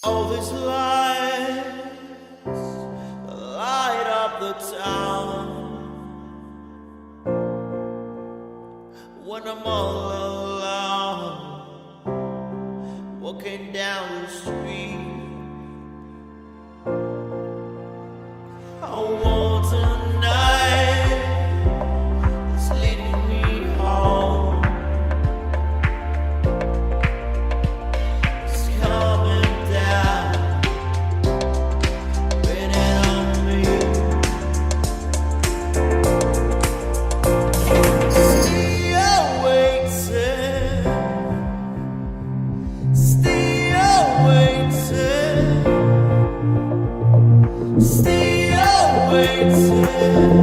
All these lights light up the town. When I'm all alone, walking down the street, I want tonight is leading me home. It's coming down, raining on me. Still waiting, still waiting, still waiting.